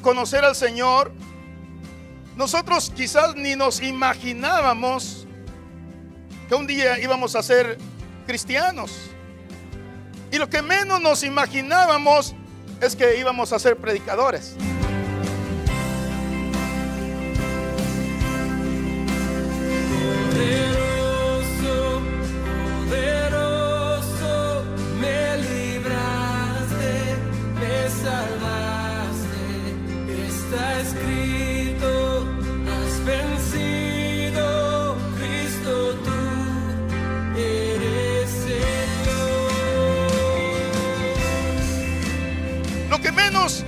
conocer al Señor, nosotros quizás ni nos imaginábamos que un día íbamos a ser cristianos. Y lo que menos nos imaginábamos es que íbamos a ser predicadores. Poderoso, poderoso, me libraste, me salvaste, está escrito, has vencido, Cristo tú eres Señor. Lo que menos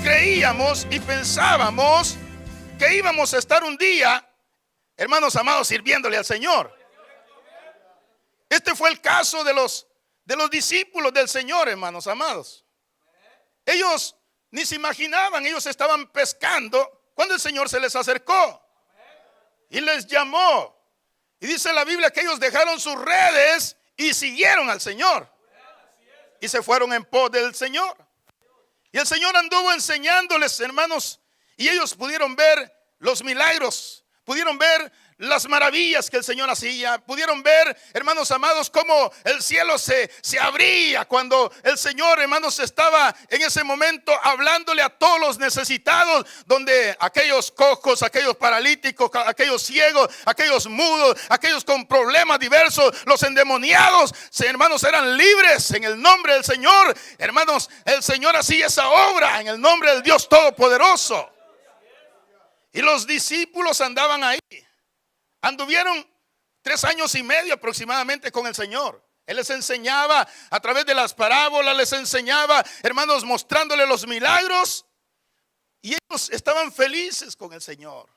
creíamos y pensábamos que íbamos a estar un día, hermanos amados, sirviéndole al Señor. Este fue el caso de los discípulos del Señor, hermanos amados. Ellos ni se imaginaban, ellos estaban pescando cuando el Señor se les acercó y les llamó. Y dice la Biblia que ellos dejaron sus redes y siguieron al Señor y se fueron en pos del Señor. Y el Señor anduvo enseñándoles, hermanos, y ellos pudieron ver los milagros, pudieron ver las maravillas que el Señor hacía, pudieron ver, hermanos amados, cómo el cielo se abría cuando el Señor, hermanos, estaba en ese momento hablándole a todos los necesitados, donde aquellos cojos, aquellos paralíticos, aquellos ciegos, aquellos mudos, aquellos con problemas diversos, los endemoniados, hermanos, eran libres en el nombre del Señor. Hermanos, el Señor hacía esa obra en el nombre del Dios Todopoderoso. Y los discípulos andaban ahí. Anduvieron 3 años y medio aproximadamente con el Señor. Él les enseñaba a través de las parábolas, les enseñaba, hermanos, mostrándole los milagros. Y ellos estaban felices con el Señor.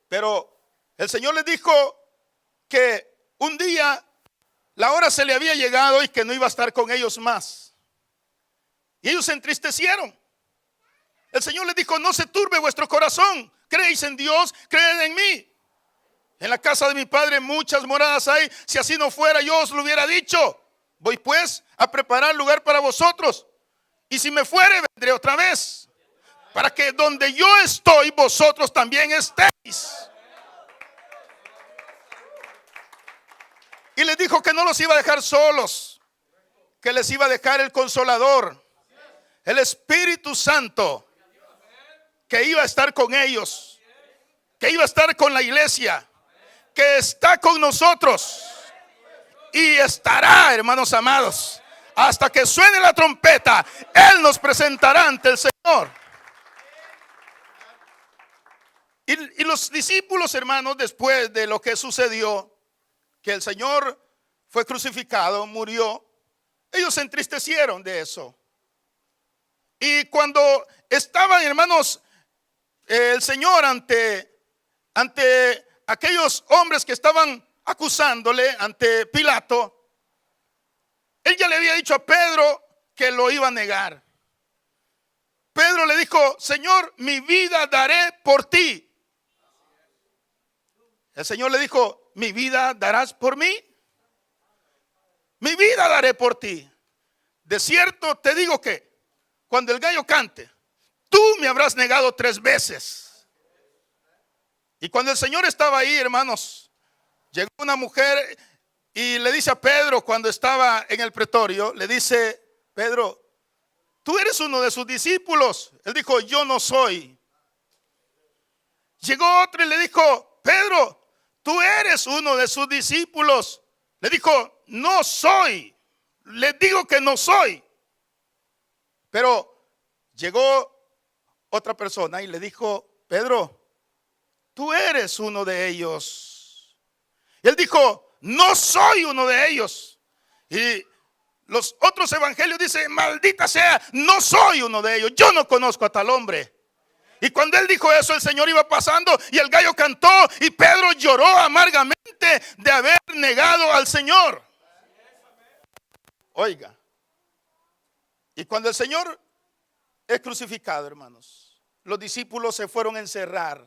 Pero el Señor les dijo que un día la hora se le había llegado y que no iba a estar con ellos más. Y ellos se entristecieron. El Señor les dijo: no se turbe vuestro corazón, creéis en Dios, creed en mí. En la casa de mi Padre muchas moradas hay. Si así no fuera, yo os lo hubiera dicho. Voy pues a preparar lugar para vosotros. Y si me fuere, vendré otra vez, para que donde yo estoy, vosotros también estéis. Y les dijo que no los iba a dejar solos, que les iba a dejar el Consolador, el Espíritu Santo, que iba a estar con ellos, que iba a estar con la iglesia, que está con nosotros y estará, hermanos amados, hasta que suene la trompeta. Él nos presentará ante el Señor. Y los discípulos, hermanos, después de lo que sucedió, que el Señor fue crucificado, murió, ellos se entristecieron de eso. Y cuando estaban, hermanos, el Señor ante aquellos hombres que estaban acusándole, ante Pilato, él ya le había dicho a Pedro que lo iba a negar. Pedro le dijo: Señor, mi vida daré por ti. El Señor le dijo: ¿mi vida darás por mí? Mi vida daré por ti. De cierto te digo que cuando el gallo cante, tú me habrás negado 3 veces. Y cuando el Señor estaba ahí, hermanos, llegó una mujer y le dice a Pedro, cuando estaba en el pretorio, le dice: Pedro, tú eres uno de sus discípulos. Él dijo: yo no soy. Llegó otro y le dijo: Pedro, tú eres uno de sus discípulos. Le dijo: no soy. Le digo que no soy. Pero llegó otra persona y le dijo: Pedro, tú eres uno de ellos. Y él dijo: no soy uno de ellos. Y los otros evangelios dicen: maldita sea, no soy uno de ellos, yo no conozco a tal hombre. Y cuando él dijo eso, el Señor iba pasando y el gallo cantó y Pedro lloró amargamente de haber negado al Señor. Oiga, y cuando el Señor es crucificado, hermanos, los discípulos se fueron a encerrar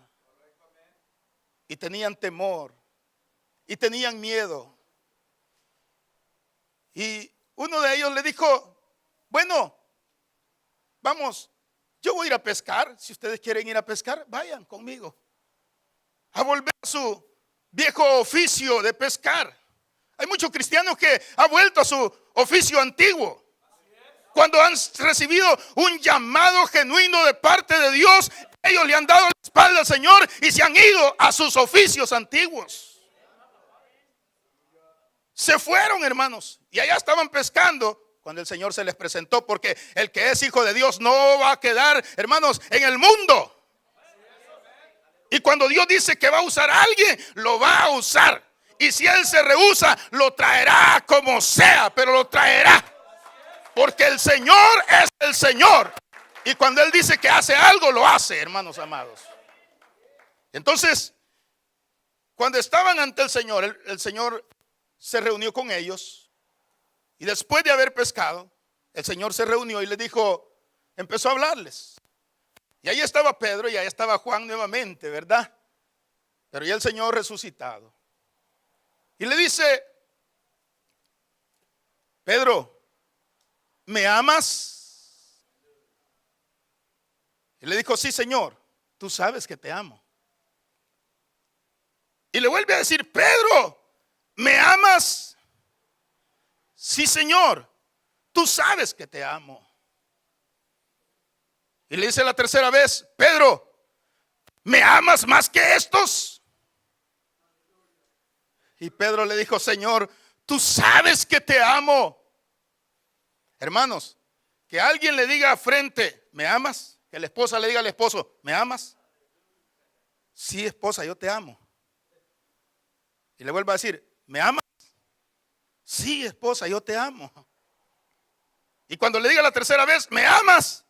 y tenían temor y tenían miedo. Y uno de ellos le dijo: bueno, vamos, yo voy a ir a pescar. Si ustedes quieren ir a pescar, vayan conmigo. A volver a su viejo oficio de pescar. Hay muchos cristianos que han vuelto a su oficio antiguo. Cuando han recibido un llamado genuino de parte de Dios, ellos le han dado la espalda al Señor y se han ido a sus oficios antiguos. Se fueron, hermanos, y allá estaban pescando cuando el Señor se les presentó, porque el que es hijo de Dios no va a quedar, hermanos, en el mundo. Y cuando Dios dice que va a usar a alguien, lo va a usar. Y si Él se rehúsa, lo traerá como sea, pero lo traerá. Porque el Señor es el Señor. Y cuando Él dice que hace algo, lo hace, hermanos amados. Entonces, cuando estaban ante el Señor, el Señor se reunió con ellos. Y después de haber pescado, el Señor se reunió y les dijo, empezó a hablarles. Y ahí estaba Pedro y ahí estaba Juan nuevamente, ¿verdad? Pero ya el Señor resucitado. Y le dice, Pedro, ¿me amas? Y le dijo, sí, Señor, tú sabes que te amo. Y le vuelve a decir, Pedro, ¿me amas? Sí, Señor, tú sabes que te amo. Y le dice la tercera vez, Pedro, ¿me amas más que estos? Y Pedro le dijo, Señor, tú sabes que te amo. Hermanos, que alguien le diga frente, ¿me amas? Que la esposa le diga al esposo, ¿me amas? Sí, esposa, yo te amo. Y le vuelve a decir, ¿me amas? Sí, esposa, yo te amo. Y cuando le diga la tercera vez, ¿me amas?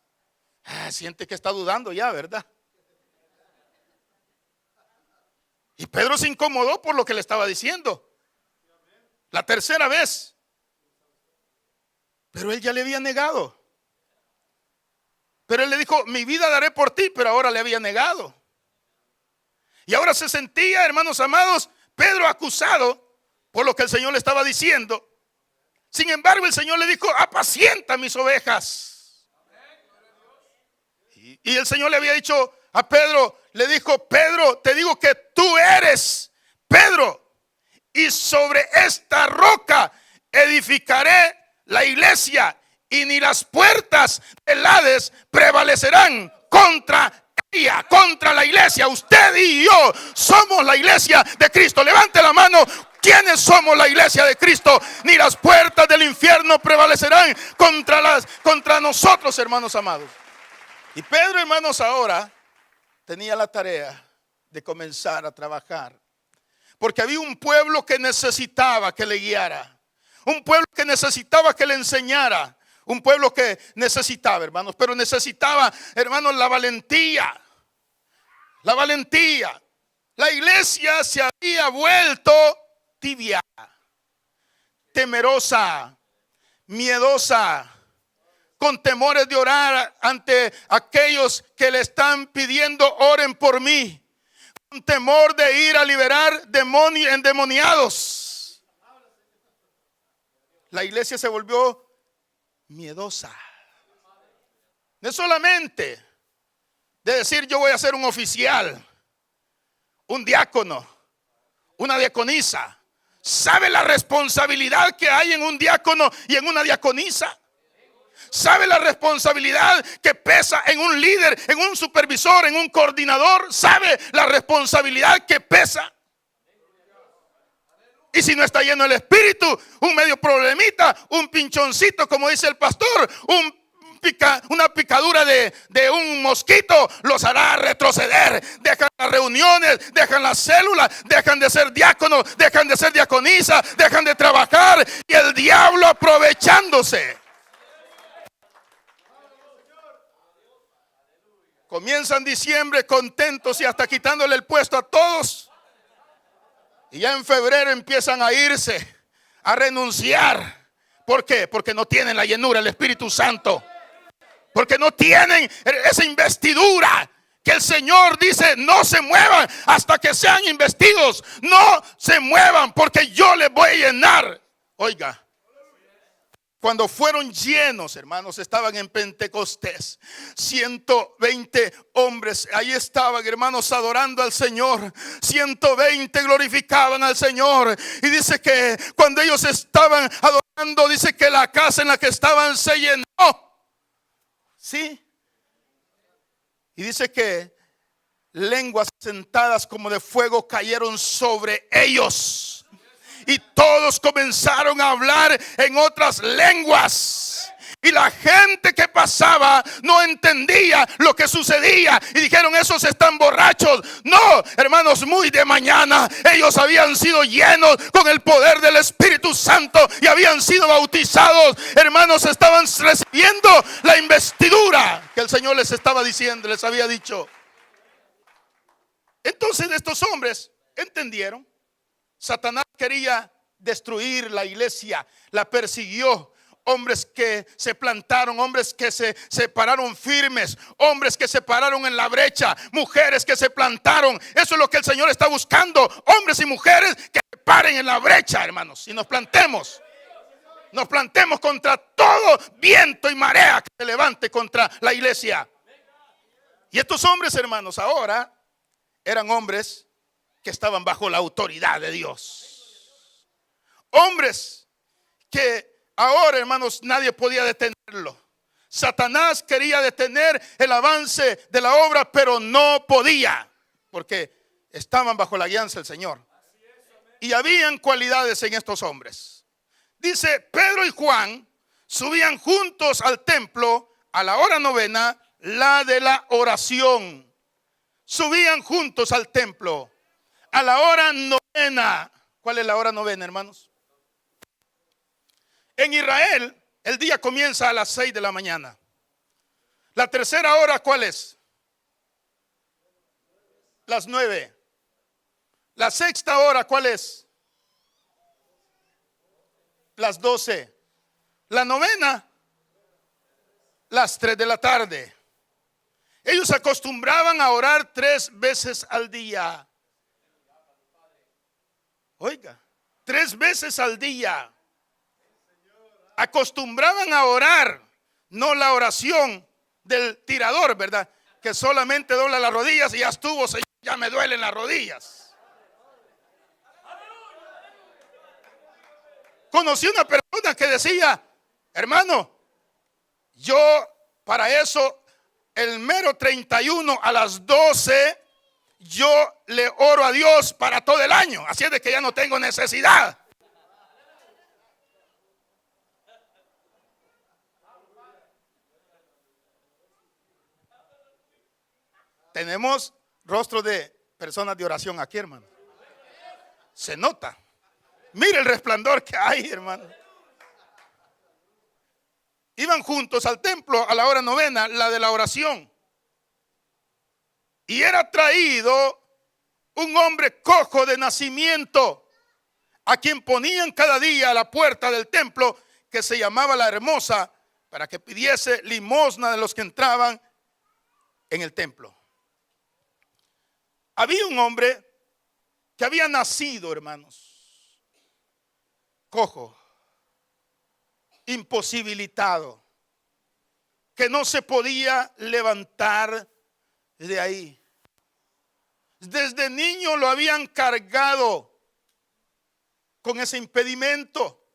Siente que está dudando ya, ¿verdad? Y Pedro se incomodó por lo que le estaba diciendo. La tercera vez. Pero él ya le había negado. Pero él le dijo, mi vida daré por ti, pero ahora le había negado. Y ahora se sentía, hermanos amados, Pedro acusado por lo que el Señor le estaba diciendo. Sin embargo, el Señor le dijo, apacienta mis ovejas. Y el Señor le había dicho a Pedro, le dijo, Pedro, te digo que tú eres Pedro, y sobre esta roca edificaré la iglesia, y ni las puertas del Hades prevalecerán contra ella, contra la iglesia. Usted y yo somos la iglesia de Cristo. Levante la mano. ¿Quiénes somos la iglesia de Cristo? Ni las puertas del infierno prevalecerán contra nosotros, hermanos amados. Y Pedro, hermanos, ahora tenía la tarea de comenzar a trabajar, porque había un pueblo que necesitaba que le guiara, un pueblo que necesitaba que le enseñara, un pueblo que necesitaba, hermanos, pero necesitaba, hermanos, la valentía. La valentía. La iglesia se había vuelto tibia, temerosa, miedosa, con temores de orar ante aquellos que le están pidiendo oren por mí, con temor de ir a liberar endemoniados. La iglesia se volvió miedosa. No solamente de decir yo voy a ser un oficial, un diácono, una diaconisa. ¿Sabe la responsabilidad que hay en un diácono y en una diaconisa? ¿Sabe la responsabilidad que pesa en un líder, en un supervisor, en un coordinador? ¿Sabe la responsabilidad que pesa? Y si no está lleno el espíritu, un medio problemita, un pinchoncito, como dice el pastor, una picadura de un mosquito los hará retroceder. Dejan las reuniones, dejan las células, dejan de ser diáconos, dejan de ser diaconisas, dejan de trabajar, y el diablo aprovechándose. Comienzan diciembre contentos y hasta quitándole el puesto a todos. Y ya en febrero empiezan a irse, a renunciar. ¿Por qué? Porque no tienen la llenura del Espíritu Santo. Porque no tienen esa investidura que el Señor dice, no se muevan hasta que sean investidos. No se muevan porque yo les voy a llenar. Oiga, cuando fueron llenos, hermanos, estaban en Pentecostés. 120 hombres, ahí estaban, hermanos, adorando al Señor. 120 glorificaban al Señor. Y dice que cuando ellos estaban adorando, dice que la casa en la que estaban se llenó. ¿Sí? Y dice que lenguas sentadas como de fuego cayeron sobre ellos. Y todos comenzaron a hablar en otras lenguas. Y la gente que pasaba no entendía lo que sucedía. Y dijeron, esos están borrachos. No, hermanos, muy de mañana ellos habían sido llenos con el poder del Espíritu Santo y habían sido bautizados. Hermanos, estaban recibiendo la investidura que el Señor les estaba diciendo, les había dicho. Entonces estos hombres entendieron. Satanás quería destruir la iglesia, la persiguió. Hombres que se plantaron, hombres que se pararon firmes, hombres que se pararon en la brecha, mujeres que se plantaron. Eso es lo que el Señor está buscando, hombres y mujeres que paren en la brecha, hermanos, y nos plantemos contra todo viento y marea que se levante contra la iglesia. Y estos hombres, hermanos, ahora eran hombres que estaban bajo la autoridad de Dios. Hombres que ahora, hermanos, nadie podía detenerlo. Satanás quería detener el avance de la obra, pero no podía, porque estaban bajo la guianza del Señor. Y habían cualidades en estos hombres. Dice, Pedro y Juan subían juntos al templo a la hora novena, la de la oración. Subían juntos al templo a la hora novena. ¿Cuál es la hora novena, hermanos? En Israel, el día comienza a las 6 de la mañana. La tercera hora, ¿cuál es? Las 9. La sexta hora, ¿cuál es? Las 12. La novena, las 3 de la tarde. Ellos acostumbraban a orar 3 veces al día. Oiga, 3 veces al día. Acostumbraban a orar, no la oración del tirador, ¿verdad? Que solamente dobla las rodillas y ya estuvo, Señor, ya me duelen las rodillas. Conocí una persona que decía, hermano, yo para eso el mero 31 a las 12 yo le oro a Dios para todo el año, así es de que ya no tengo necesidad. Tenemos rostro de personas de oración aquí, hermano. Se nota. Mire el resplandor que hay, hermano. Iban juntos al templo a la hora novena, la de la oración. Y era traído un hombre cojo de nacimiento, a quien ponían cada día a la puerta del templo, que se llamaba La Hermosa, para que pidiese limosna de los que entraban en el templo. Había un hombre que había nacido, hermanos, cojo, imposibilitado, que no se podía levantar de ahí. Desde niño lo habían cargado con ese impedimento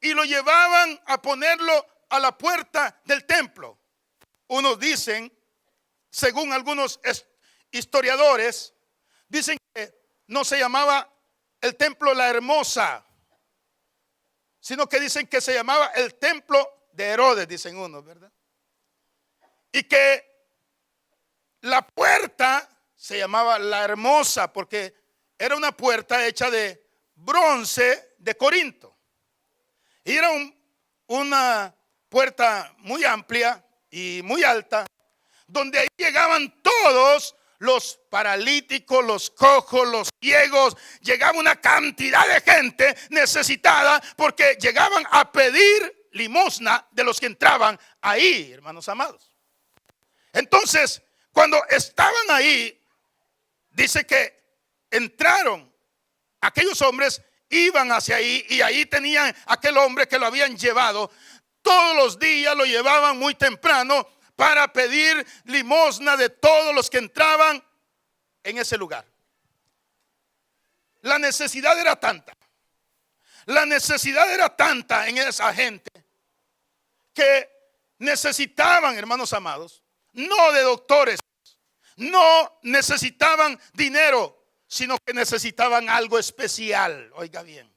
y lo llevaban a ponerlo a la puerta del templo. Unos dicen, según algunos historiadores, dicen que no se llamaba el templo La Hermosa, sino que dicen que se llamaba el templo de Herodes, dicen unos, ¿verdad? Y que la puerta se llamaba La Hermosa porque era una puerta hecha de bronce de Corinto. Y era una puerta muy amplia y muy alta, donde ahí llegaban todos los paralíticos, los cojos, los ciegos. Llegaba una cantidad de gente necesitada porque llegaban a pedir limosna de los que entraban ahí, hermanos amados. Entonces, cuando estaban ahí, dice que entraron aquellos hombres iban hacia ahí y ahí tenían aquel hombre que lo habían llevado. Todos los días lo llevaban muy temprano para pedir limosna de todos los que entraban en ese lugar. La necesidad era tanta. La necesidad era tanta en esa gente que necesitaban, hermanos amados, no de doctores, no necesitaban dinero, sino que necesitaban algo especial. Oiga bien,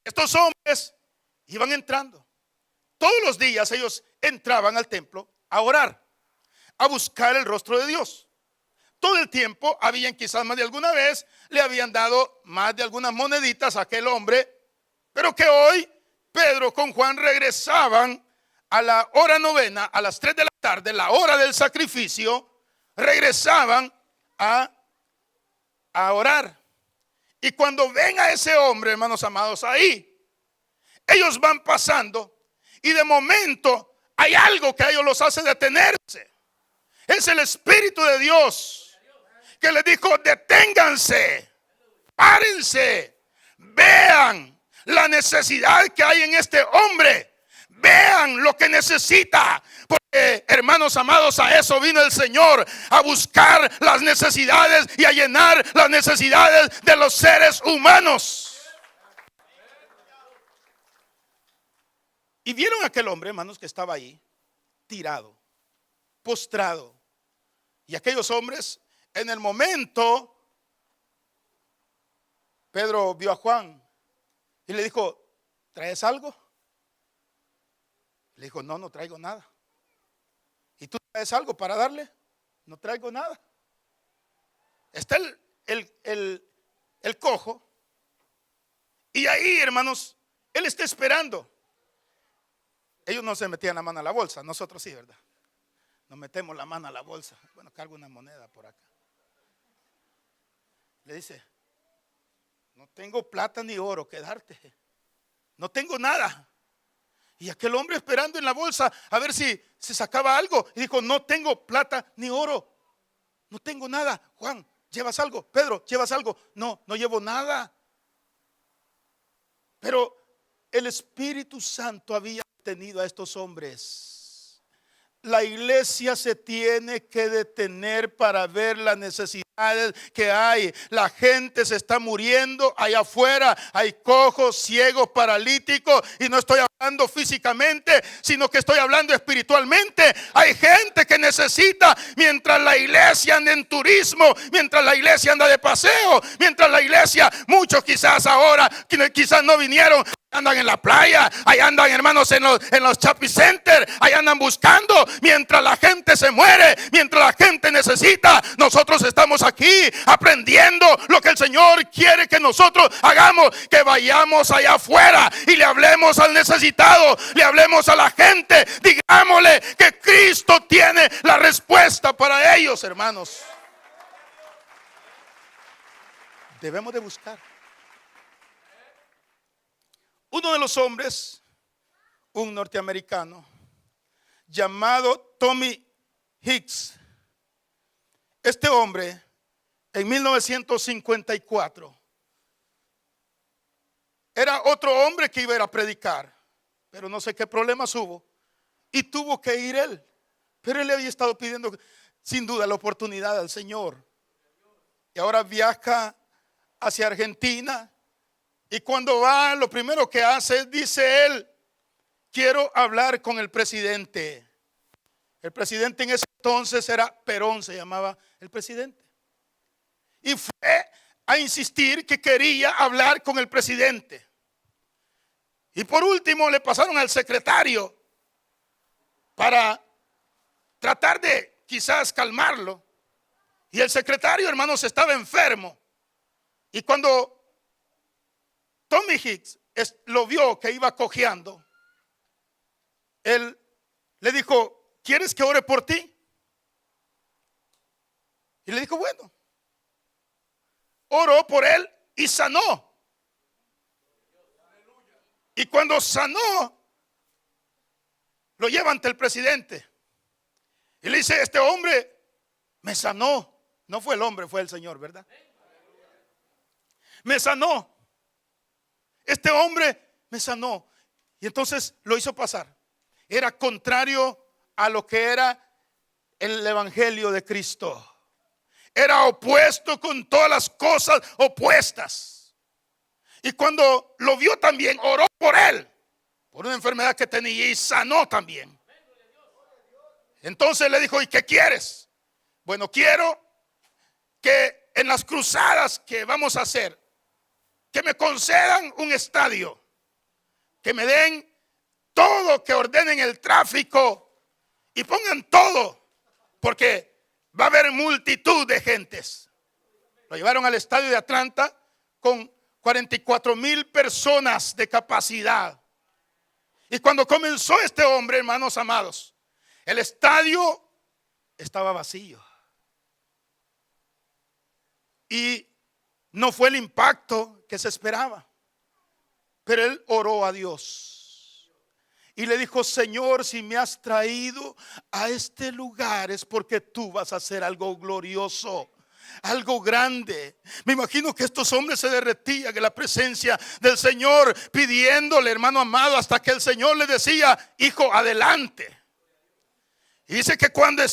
estos hombres iban entrando. Todos los días ellos entraban al templo a orar, a buscar el rostro de Dios. Todo el tiempo habían, quizás más de alguna vez, le habían dado más de algunas moneditas a aquel hombre, pero que hoy Pedro con Juan regresaban a la hora novena, a las 3 de la tarde, la hora del sacrificio, regresaban a orar. Y cuando ven a ese hombre, hermanos amados, ahí, ellos van pasando y de momento hay algo que a ellos los hace detenerse. Es el Espíritu de Dios que les dijo: deténganse, párense, vean la necesidad que hay en este hombre, vean lo que necesita. Porque, hermanos amados, a eso vino el Señor, a buscar las necesidades y a llenar las necesidades de los seres humanos. Y vieron a aquel hombre, hermanos, que estaba ahí, tirado, postrado. Y aquellos hombres, en el momento, Pedro vio a Juan y le dijo: ¿traes algo? Le dijo: no traigo nada. ¿Y tú traes algo para darle? No traigo nada. Está el cojo, y ahí, hermanos, él está esperando. Ellos no se metían la mano a la bolsa, nosotros sí, ¿verdad? Nos metemos la mano a la bolsa. Bueno, cargo una moneda por acá. Le dice: no tengo plata ni oro que darte, no tengo nada. Y aquel hombre esperando en la bolsa a ver si se sacaba algo, y dijo: no tengo plata ni oro, no tengo nada. Juan, ¿llevas algo? Pedro, ¿llevas algo? No llevo nada. Pero el Espíritu Santo había tenido a estos hombres. La iglesia se tiene que detener para ver las necesidades que hay. La gente se está muriendo allá afuera. Hay cojos, ciegos, paralíticos. Y no estoy hablando físicamente, sino que estoy hablando espiritualmente. Hay gente que necesita, mientras la iglesia anda en turismo, mientras la iglesia anda de paseo, mientras la iglesia, muchos quizás ahora, quizás no vinieron, andan en la playa, ahí andan, hermanos, en los shopping centers, ahí andan buscando. Mientras la gente se muere, mientras la gente necesita, nosotros estamos aquí aprendiendo lo que el Señor quiere que nosotros hagamos. Que vayamos allá afuera y le hablemos al necesitado, le hablemos a la gente, digámosle que Cristo tiene la respuesta para ellos, hermanos. Debemos de buscar. Uno de los hombres, un norteamericano llamado Tommy Hicks. Este hombre, en 1954, era otro hombre que iba a ir a predicar, pero no sé qué problemas hubo y tuvo que ir él. Pero él le había estado pidiendo, sin duda, la oportunidad al Señor. Y ahora viaja hacia Argentina. Y cuando va, lo primero que hace, dice él: quiero hablar con el presidente. El presidente en ese entonces era Perón, se llamaba el presidente. Y fue a insistir que quería hablar con el presidente. Y por último le pasaron al secretario para tratar de quizás calmarlo. Y el secretario, hermanos, estaba enfermo. Y cuando Tommy Hicks lo vio que iba cojeando, él le dijo: ¿quieres que ore por ti? Y le dijo: bueno. Oró por él y sanó. Y cuando sanó, lo lleva ante el presidente y le dice: este hombre me sanó. No fue el hombre, fue el Señor, ¿verdad? Me sanó. este hombre me sanó. Y entonces lo hizo pasar. Era contrario a lo que era el evangelio de Cristo. Era opuesto con todas las cosas opuestas. Y cuando lo vio también, oró por él, por una enfermedad que tenía, y sanó también. Entonces le dijo: ¿y qué quieres? Bueno, quiero que en las cruzadas que vamos a hacer, que me concedan un estadio, que me den todo, que ordenen el tráfico y pongan todo, porque va a haber multitud de gentes. Lo llevaron al estadio de Atlanta con 44,000 personas de capacidad. Y cuando comenzó este hombre, hermanos amados, el estadio estaba vacío. Y no fue el impacto que se esperaba. Pero él oró a Dios y le dijo: Señor, si me has traído a este lugar es porque tú vas a hacer algo glorioso, algo grande. Me imagino que estos hombres se derretían en la presencia del Señor, pidiéndole, hermano amado, hasta que el Señor le decía: hijo, adelante. Y dice que cuando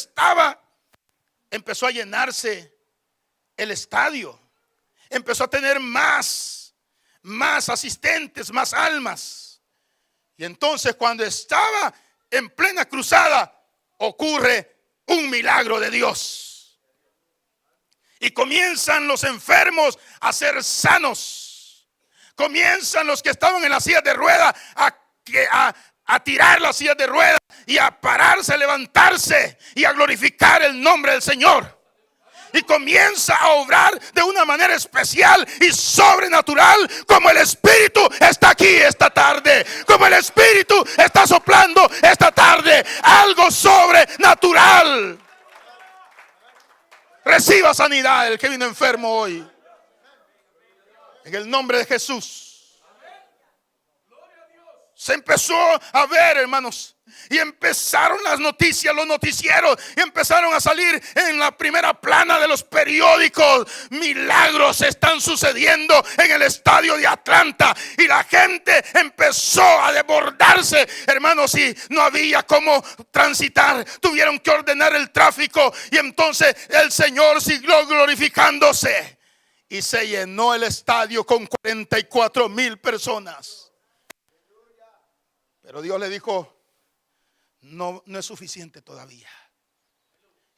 empezó a llenarse el estadio, empezó a tener más asistentes, más almas. Y entonces, cuando estaba en plena cruzada, ocurre un milagro de Dios. Y comienzan los enfermos a ser sanos. Comienzan los que estaban en la silla de ruedas a tirar las sillas de ruedas y a pararse, a levantarse y a glorificar el nombre del Señor. Y comienza a obrar de una manera especial y sobrenatural, como el Espíritu está aquí esta tarde, como el Espíritu está soplando esta tarde. Algo sobrenatural. Reciba sanidad el que vino enfermo hoy, en el nombre de Jesús. Se empezó a ver, hermanos, y empezaron las noticias, los noticieros, y empezaron a salir en la primera plana de los periódicos. Milagros están sucediendo en el estadio de Atlanta, y la gente empezó a desbordarse, hermanos, y no había cómo transitar. Tuvieron que ordenar el tráfico, y entonces el Señor siguió glorificándose, y se llenó el estadio con 44,000 personas. Pero Dios le dijo: no es suficiente todavía.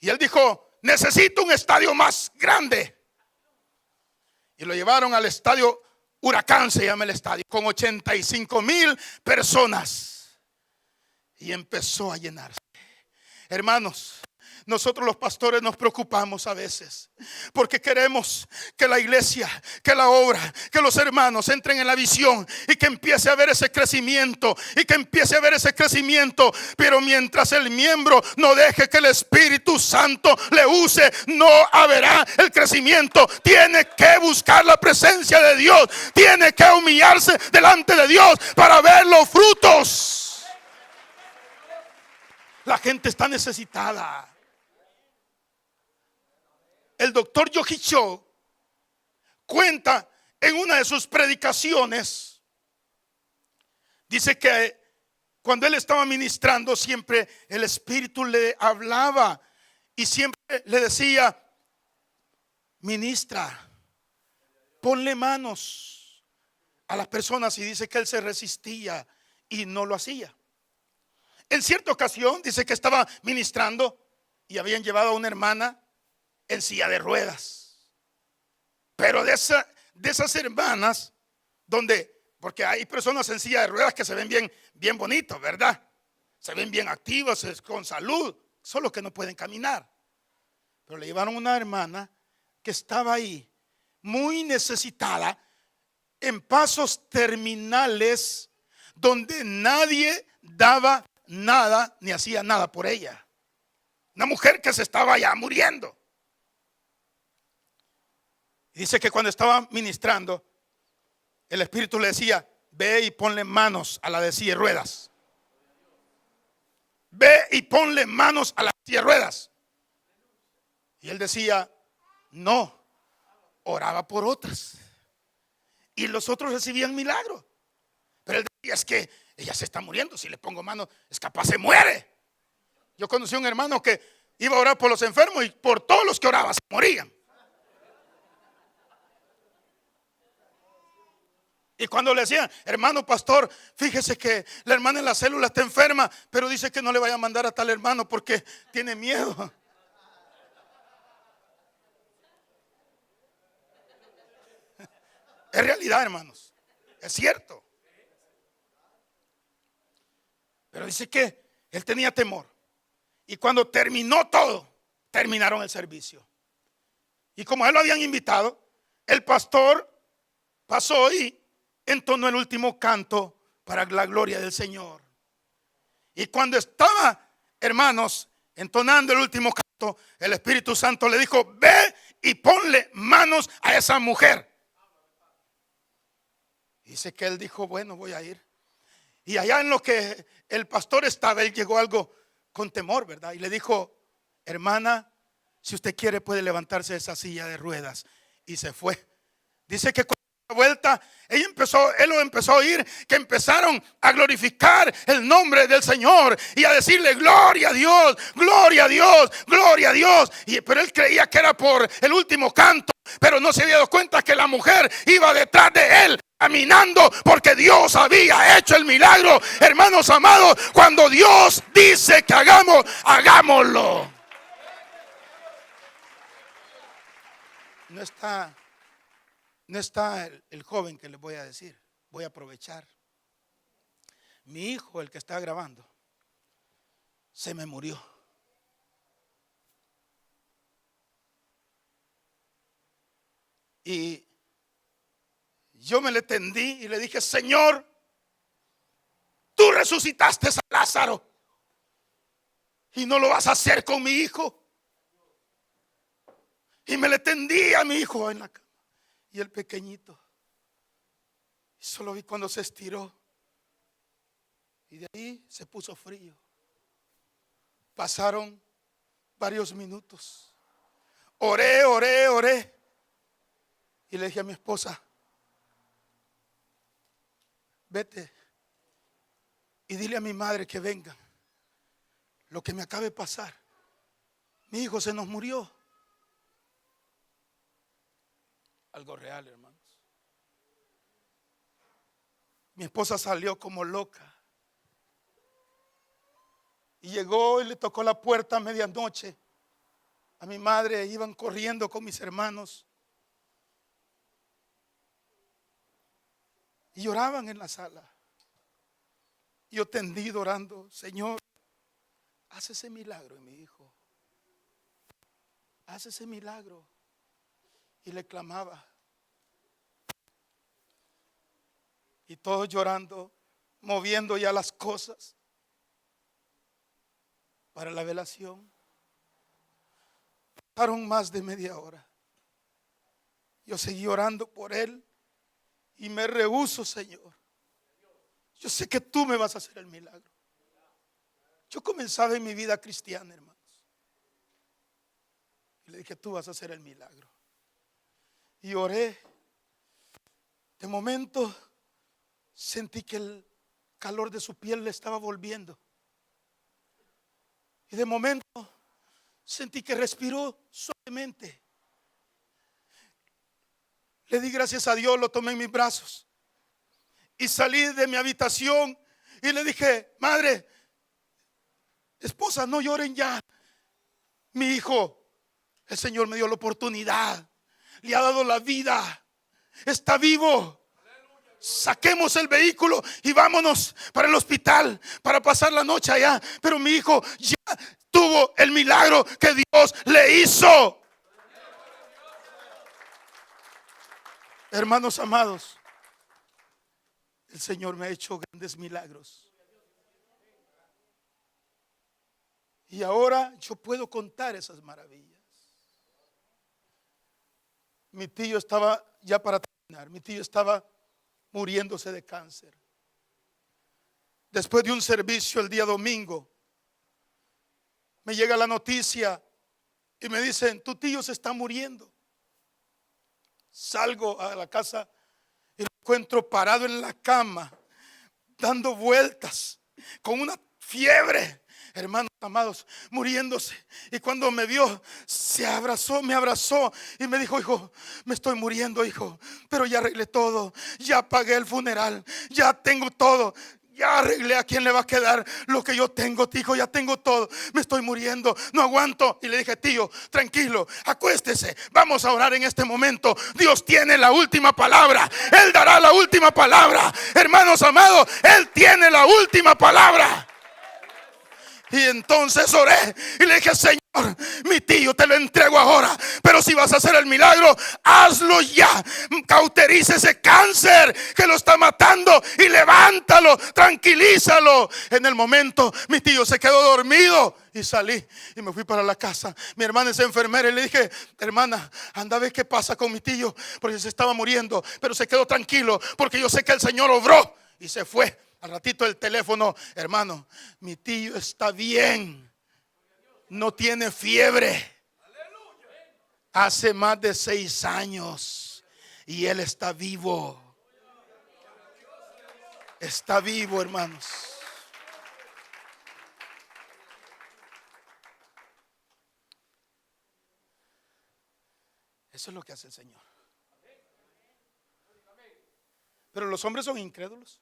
Y él dijo: necesito un estadio más grande. Y lo llevaron al estadio Huracán, se llama el estadio, con 85,000 personas. Y empezó a llenarse. Hermanos, nosotros los pastores nos preocupamos a veces porque queremos que la iglesia, que la obra, que los hermanos entren en la visión y que empiece a haber ese crecimiento, pero mientras el miembro no deje que el Espíritu Santo le use, no habrá el crecimiento. Tiene que buscar la presencia de Dios, tiene que humillarse delante de Dios para ver los frutos. La gente está necesitada. El doctor Yogi Cho cuenta en una de sus predicaciones, dice que cuando él estaba ministrando, siempre el Espíritu le hablaba y siempre le decía: ministra, ponle manos a las personas. Y dice que él se resistía y no lo hacía. En cierta ocasión dice que estaba ministrando y habían llevado a una hermana en silla de ruedas. Pero de esas hermanas porque hay personas en silla de ruedas que se ven bien bonitos, ¿verdad? Se ven bien activos, con salud, solo que no pueden caminar. Pero le llevaron una hermana que estaba ahí, muy necesitada, en pasos terminales, donde nadie daba nada ni hacía nada por ella. Una mujer que se estaba ya muriendo. Dice que cuando estaba ministrando, el Espíritu le decía: ve y ponle manos a la de silla de ruedas. Ve y ponle manos a la silla de ruedas. Y él decía: no, oraba por otras. Y los otros recibían milagros. Pero él decía, es que ella se está muriendo, si le pongo mano, es capaz se muere. Yo conocí a un hermano que iba a orar por los enfermos y por todos los que oraba se morían. Y cuando le decían, hermano pastor, fíjese que la hermana en la célula está enferma, pero dice que no le vaya a mandar a tal hermano porque tiene miedo. Es realidad, hermanos, es cierto. Pero dice que él tenía temor. Y cuando terminó todo, terminaron el servicio. Y como a él lo habían invitado, el pastor pasó y entonó el último canto para la gloria del Señor. Y cuando estaba, hermanos, entonando el último canto, el Espíritu Santo le dijo, ve y ponle manos a esa mujer. Dice que él dijo, bueno, voy a ir. Y allá en lo que el pastor estaba, él llegó algo con temor, ¿verdad? Y le dijo, hermana, si usted quiere puede levantarse de esa silla de ruedas. Y se fue. Dice que cuando dio vuelta, él lo empezó a oír, que empezaron a glorificar el nombre del Señor y a decirle gloria a Dios, gloria a Dios, gloria a Dios. Pero él creía que era por el último canto, pero no se había dado cuenta que la mujer iba detrás de él, caminando, porque Dios había hecho el milagro. Hermanos amados, cuando Dios dice que hagamos, hagámoslo. No está el joven que les voy a decir. Voy a aprovechar. Mi hijo, el que está grabando, se me murió. Y yo me le tendí y le dije, Señor, tú resucitaste a Lázaro y no lo vas a hacer con mi hijo. Y me le tendí a mi hijo en la cama. Y el pequeñito, y solo vi cuando se estiró. Y de ahí se puso frío. Pasaron varios minutos. Oré. Y le dije a mi esposa, vete y dile a mi madre que venga. Lo que me acaba de pasar. Mi hijo se nos murió. Algo real, hermanos. Mi esposa salió como loca. Y llegó y le tocó la puerta a medianoche. A mi madre iban corriendo con mis hermanos. Y lloraban en la sala. Yo tendido orando, Señor, haz ese milagro en mi hijo. Haz ese milagro. Y le clamaba. Y todos llorando, moviendo ya las cosas para la velación. Pasaron más de media hora. Yo seguí orando por él y me rehúso, Señor. Yo sé que tú me vas a hacer el milagro. Yo comenzaba en mi vida cristiana, hermanos. Y le dije, tú vas a hacer el milagro. Y oré. De momento sentí que el calor de su piel le estaba volviendo. Y de momento sentí que respiró suavemente. Le di gracias a Dios, lo tomé en mis brazos. Y salí de mi habitación y le dije, madre, esposa, no lloren ya. Mi hijo, el Señor me dio la oportunidad. Le ha dado la vida. Está vivo. Saquemos el vehículo y vámonos para el hospital para pasar la noche allá. Pero mi hijo ya tuvo el milagro que Dios le hizo. Hermanos amados, el Señor me ha hecho grandes milagros. Y ahora yo puedo contar esas maravillas. Mi tío estaba, ya para terminar, mi tío estaba muriéndose de cáncer. Después de un servicio el día domingo, me llega la noticia y me dicen, tu tío se está muriendo. Salgo a la casa y lo encuentro parado en la cama, dando vueltas con una fiebre, hermanos amados, muriéndose. Y cuando me vio, me abrazó y me dijo: hijo, me estoy muriendo, hijo, pero ya arreglé todo, ya pagué el funeral, ya tengo todo. Ya arreglé a quién le va a quedar lo que yo tengo, hijo, ya tengo todo. Me estoy muriendo, no aguanto. Y le dije: tío, tranquilo, acuéstese, vamos a orar en este momento. Dios tiene la última palabra, Él dará la última palabra. Hermanos amados, Él tiene la última palabra. Y entonces oré y le dije: Señor, mi tío te lo entrego ahora, pero si vas a hacer el milagro, hazlo ya. Cauteriza ese cáncer que lo está matando y levántalo, tranquilízalo. En el momento mi tío se quedó dormido y salí y me fui para la casa. Mi hermana es enfermera y le dije: hermana, anda a ver qué pasa con mi tío, porque se estaba muriendo, pero se quedó tranquilo porque yo sé que el Señor obró. Y se fue. Al ratito el teléfono: hermano, mi tío está bien, no tiene fiebre, hace más de 6 años y él está vivo. Está vivo, hermanos. Eso es lo que hace el Señor. Pero los hombres son incrédulos.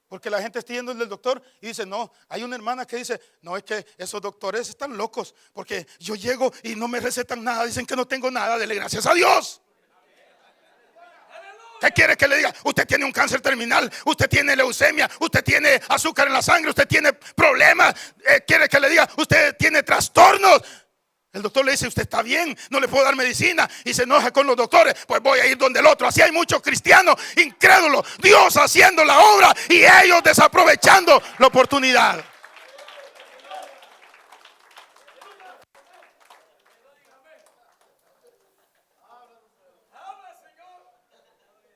Porque la gente está yendo del doctor y dice: no, hay una hermana que dice: no, es que esos doctores están locos, porque yo llego y no me recetan nada, dicen que no tengo nada. Dele gracias a Dios. ¿Qué quiere que le diga? Usted tiene un cáncer terminal, usted tiene leucemia, usted tiene azúcar en la sangre, usted tiene problemas. ¿Quiere que le diga? Usted tiene trastornos. El doctor le dice: usted está bien, no le puedo dar medicina. Y se enoja con los doctores: pues voy a ir donde el otro. Así hay muchos cristianos incrédulos, Dios haciendo la obra y ellos desaprovechando la oportunidad.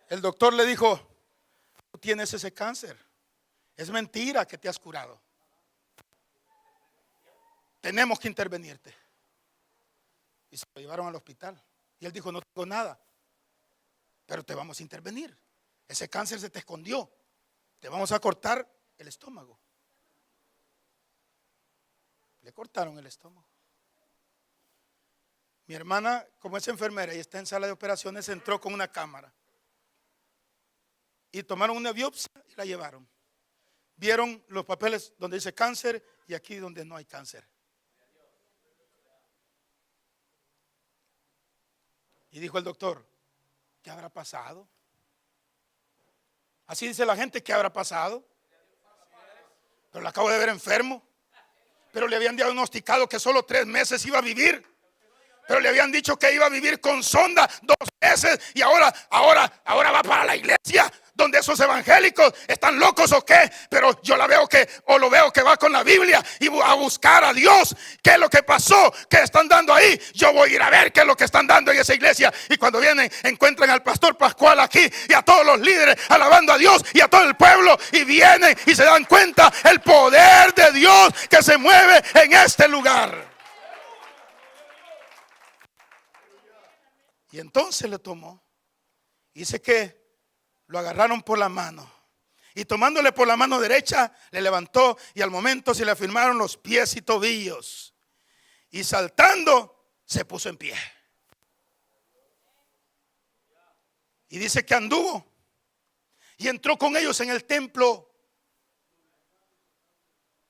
El doctor le dijo: tú tienes ese cáncer, es mentira que te has curado, tenemos que intervenirte. Y se lo llevaron al hospital. Y él dijo: no tengo nada, pero te vamos a intervenir. Ese cáncer se te escondió. Te vamos a cortar el estómago. Le cortaron el estómago. Mi hermana, como es enfermera y está en sala de operaciones, entró con una cámara. Y tomaron una biopsia y la llevaron. Vieron los papeles donde dice cáncer y aquí donde no hay cáncer. Y dijo el doctor: ¿qué habrá pasado? Así dice la gente: ¿qué habrá pasado? Pero lo acabo de ver enfermo. Pero le habían diagnosticado que solo 3 meses iba a vivir. Pero le habían dicho que iba a vivir con sonda 2 meses. Y ahora va para la iglesia, donde esos evangélicos están locos o qué. Pero yo lo veo que va con la Biblia y a buscar a Dios. ¿Qué es lo que pasó? ¿Qué están dando ahí? Yo voy a ir a ver qué es lo que están dando en esa iglesia. Y cuando vienen, encuentran al pastor Pascual aquí y a todos los líderes alabando a Dios y a todo el pueblo. Y vienen y se dan cuenta el poder de Dios que se mueve en este lugar. Y entonces le tomó. Dice que lo agarraron por la mano. Y tomándole por la mano derecha, le levantó. Y al momento se le afirmaron los pies y tobillos. Y saltando, se puso en pie. Y dice que anduvo. Y entró con ellos en el templo,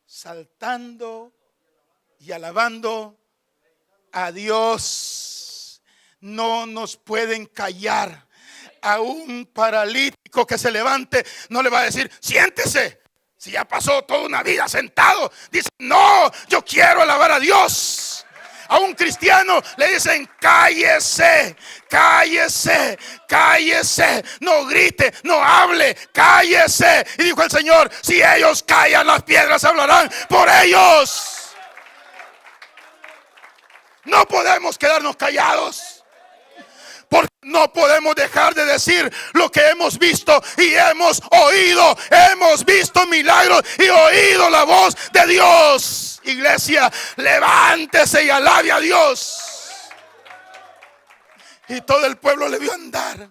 saltando y alabando a Dios. No nos pueden callar. A un paralítico que se levante, no le va a decir: siéntese, si ya pasó toda una vida sentado. Dice: no, yo quiero alabar a Dios. A un cristiano le dicen: cállese, cállese, cállese, no grite, no hable, cállese. Y dijo el Señor: si ellos callan, las piedras hablarán por ellos. No podemos quedarnos callados. Porque no podemos dejar de decir lo que hemos visto y hemos oído. Hemos visto milagros y oído la voz de Dios. Iglesia, levántese y alabe a Dios. Y todo el pueblo le vio andar.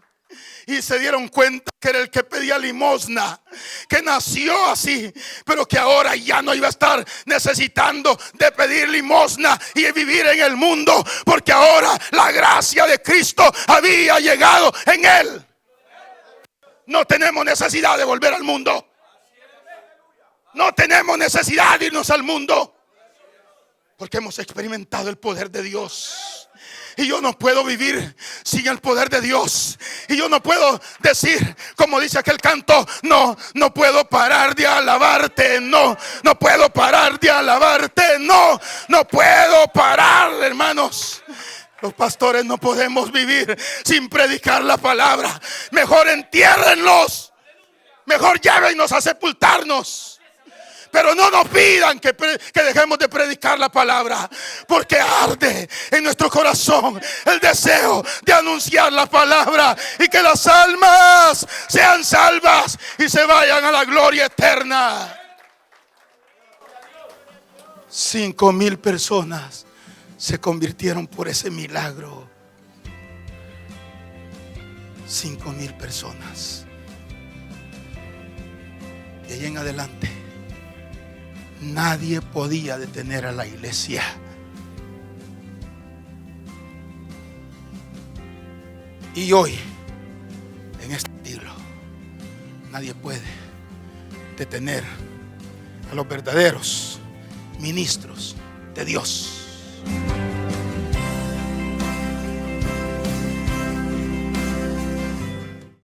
y se dieron cuenta que era el que pedía limosna, que nació así, pero que ahora ya no iba a estar necesitando de pedir limosna y vivir en el mundo, porque ahora la gracia de Cristo había llegado en él. No tenemos necesidad de volver al mundo. No tenemos necesidad de irnos al mundo, porque hemos experimentado el poder de Dios. Y yo no puedo vivir sin el poder de Dios. Y yo no puedo decir, como dice aquel canto, no puedo parar de alabarte. No puedo parar de alabarte. No puedo parar, hermanos. Los pastores no podemos vivir sin predicar la palabra. Mejor entiérrenlos. Mejor llévennos a sepultarnos. Pero no nos pidan que dejemos de predicar la palabra, porque arde en nuestro corazón el deseo de anunciar la palabra y que las almas sean salvas y se vayan a la gloria eterna. 5,000 personas se convirtieron por ese milagro. 5,000 personas. De ahí en adelante nadie podía detener a la iglesia. Y hoy, en este siglo, nadie puede detener a los verdaderos ministros de Dios.